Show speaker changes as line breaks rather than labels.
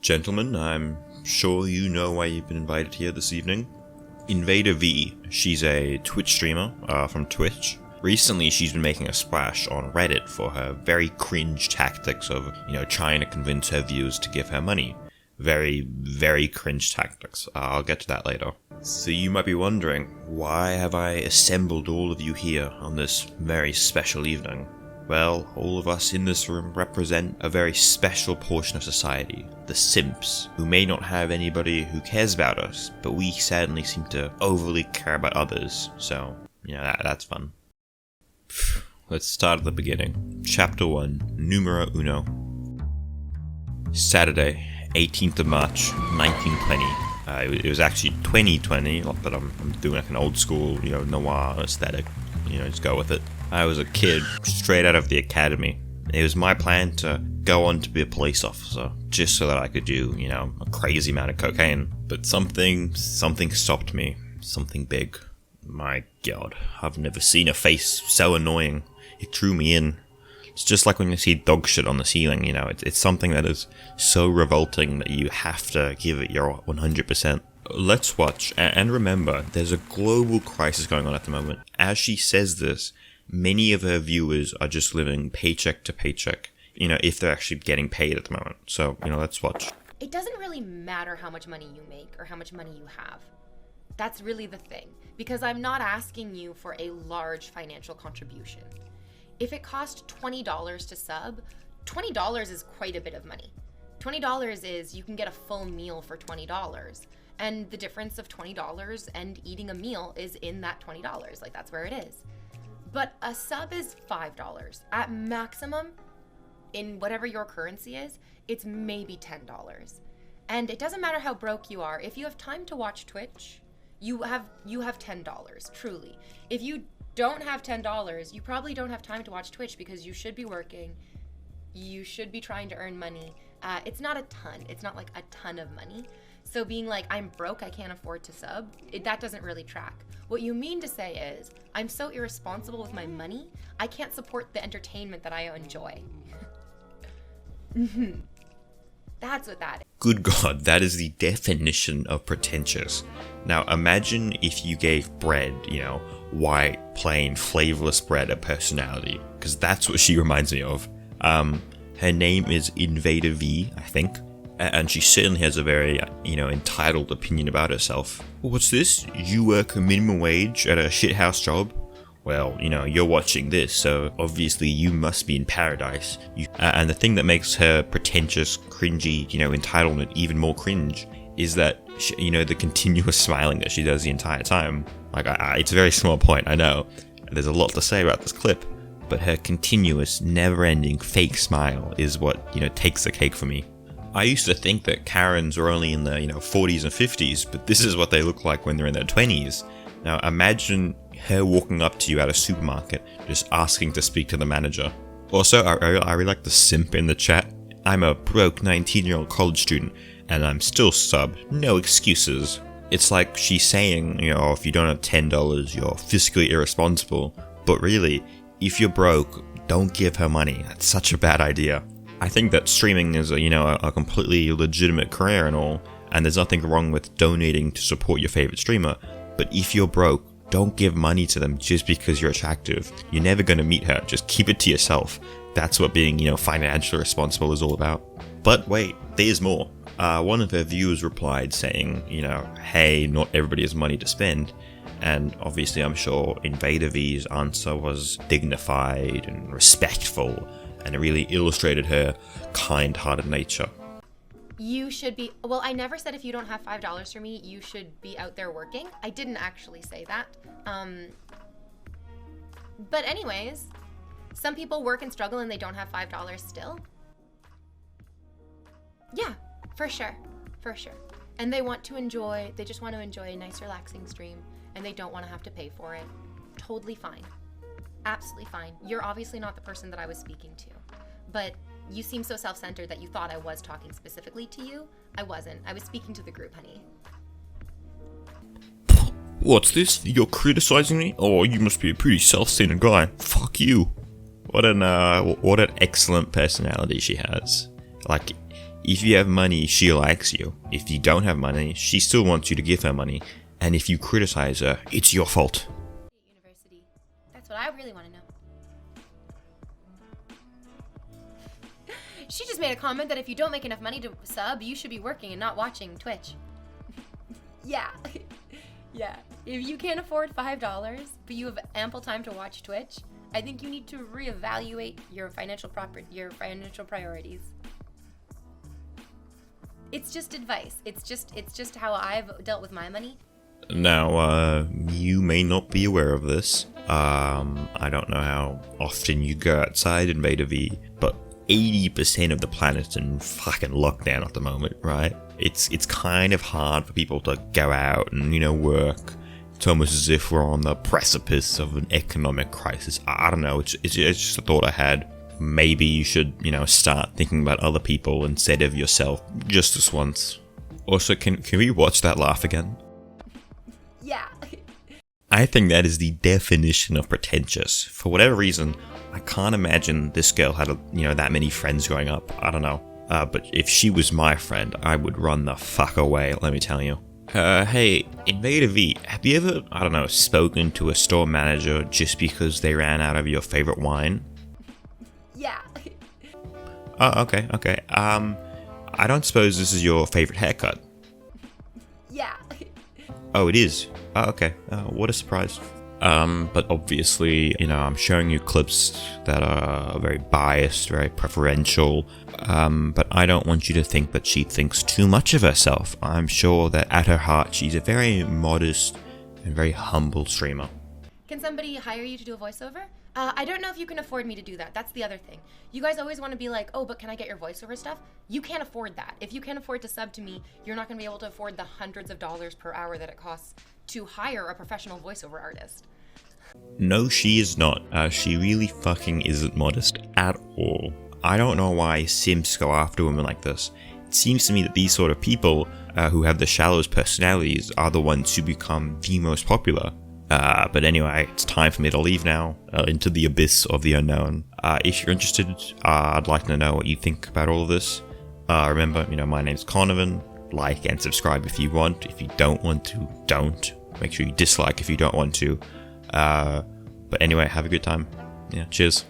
Gentlemen, I'm sure you know why you've been invited here this evening. Invadervie, she's a Twitch streamer from Twitch. Recently, she's been making a splash on Reddit for her very cringe tactics of, trying to convince her viewers to give her money. Very, very cringe tactics. I'll get to that later. So you might be wondering, why have I assembled all of you here on this very special evening? Well, all of us in this room represent a very special portion of society, the simps, who may not have anybody who cares about us, but we certainly seem to overly care about others, so, that's fun. Let's start at the beginning. Chapter 1, Numero Uno. Saturday, 18th of March, 1920. It was actually 2020, but I'm doing like an old school, noir aesthetic. Just go with it. I was a kid, straight out of the academy. It was my plan to go on to be a police officer, just so that I could do, a crazy amount of cocaine. But something stopped me. Something big. My God, I've never seen a face so annoying. It drew me in. It's just like when you see dog shit on the ceiling, it's something that is so revolting that you have to give it your 100%. Let's watch, and remember, there's a global crisis going on at the moment. As she says this, many of her viewers are just living paycheck to paycheck, if they're actually getting paid at the moment. So, let's watch.
It doesn't really matter how much money you make or how much money you have. That's really the thing, because I'm not asking you for a large financial contribution. If it cost $20 to sub, $20 is quite a bit of money. $20 is you can get a full meal for $20. And the difference of $20 and eating a meal is in that $20. Like, that's where it is. But a sub is $5. At maximum, in whatever your currency is, it's maybe $10. And it doesn't matter how broke you are. If you have time to watch Twitch, you have $10, truly. If you don't have $10, you probably don't have time to watch Twitch because you should be working. You should be trying to earn money. It's not a ton. It's not like a ton of money. So being like, I'm broke, I can't afford to sub, that doesn't really track. What you mean to say is, I'm so irresponsible with my money, I can't support the entertainment that I enjoy. That's what that is.
Good God, that is the definition of pretentious. Now imagine if you gave bread, white, plain, flavorless bread a personality, because that's what she reminds me of. Her name is Invadervie, I think. And she certainly has a very, entitled opinion about herself. What's this? You work a minimum wage at a shithouse job? Well, you're watching this, so obviously you must be in paradise. And the thing that makes her pretentious, cringy, entitlement even more cringe is that, the continuous smiling that she does the entire time. Like, it's a very small point, I know. There's a lot to say about this clip. But her continuous, never-ending fake smile is what, takes the cake for me. I used to think that Karens were only in the 40s and 50s, but this is what they look like when they're in their 20s. Now imagine her walking up to you at a supermarket, just asking to speak to the manager. Also, I really like the simp in the chat. I'm a broke 19-year-old college student, and I'm still subbed, no excuses. It's like she's saying, if you don't have $10, you're fiscally irresponsible. But really, if you're broke, don't give her money. That's such a bad idea. I think that streaming is a completely legitimate career and all, and there's nothing wrong with donating to support your favorite streamer, but if you're broke, don't give money to them just because you're attractive. You're never going to meet her, just keep it to yourself. That's what being, financially responsible is all about. But wait, there's more. One of her viewers replied saying, hey, not everybody has money to spend. And obviously I'm sure Invadervie's answer was dignified and respectful, and it really illustrated her kind-hearted nature.
You should be, well, I never said if you don't have $5 for me, you should be out there working. I didn't actually say that. But anyways, some people work and struggle and they don't have $5 still. Yeah, for sure. And they just want to enjoy a nice relaxing stream, and they don't want to have to pay for it. Totally fine. Absolutely fine. You're obviously not the person that I was speaking to, but you seem so self-centered that you thought I was talking specifically to you. I wasn't. I was speaking to the group, honey.
What's this? You're criticizing me? Oh, you must be a pretty self-centered guy. Fuck you. What an excellent personality she has. Like, if you have money, she likes you. If you don't have money, she still wants you to give her money. And if you criticize her, it's your fault.
University. That's what I really want to know. She just made a comment that if you don't make enough money to sub, you should be working and not watching Twitch. Yeah. Yeah. If you can't afford $5, but you have ample time to watch Twitch, I think you need to reevaluate your financial priorities. It's just advice. It's just how I've dealt with my money.
Now, you may not be aware of this. I don't know how often you go outside Invadervie, but 80% of the planet's in fucking lockdown at the moment, right? It's kind of hard for people to go out and, work. It's almost as if we're on the precipice of an economic crisis. I don't know, it's just a thought I had. Maybe you should, start thinking about other people instead of yourself just this once. Also, can we watch that laugh again?
Yeah.
I think that is the definition of pretentious. For whatever reason, I can't imagine this girl had that many friends growing up. I don't know. But if she was my friend, I would run the fuck away, let me tell you. Hey, Invadervie, have you ever, spoken to a store manager just because they ran out of your favorite wine?
Yeah.
Oh, okay. I don't suppose this is your favorite haircut?
Yeah.
Oh, it is? Oh, okay. What a surprise. But obviously, I'm showing you clips that are very biased, very preferential. But I don't want you to think that she thinks too much of herself. I'm sure that at her heart, she's a very modest and very humble streamer.
Can somebody hire you to do a voiceover? I don't know if you can afford me to do that. That's the other thing. You guys always want to be like, oh, but can I get your voiceover stuff? You can't afford that. If you can't afford to sub to me, you're not going to be able to afford the hundreds of dollars per hour that it costs to hire a professional voiceover artist.
No, she is not. She really fucking isn't modest at all. I don't know why simps go after women like this. It seems to me that these sort of people who have the shallowest personalities are the ones who become the most popular. But anyway, it's time for me to leave now into the abyss of the unknown. If you're interested, I'd like to know what you think about all of this. Remember, my name's Conovan. Like and subscribe if you want. If you don't want to, don't. Make sure you dislike if you don't want to. But anyway, have a good time. Yeah, cheers.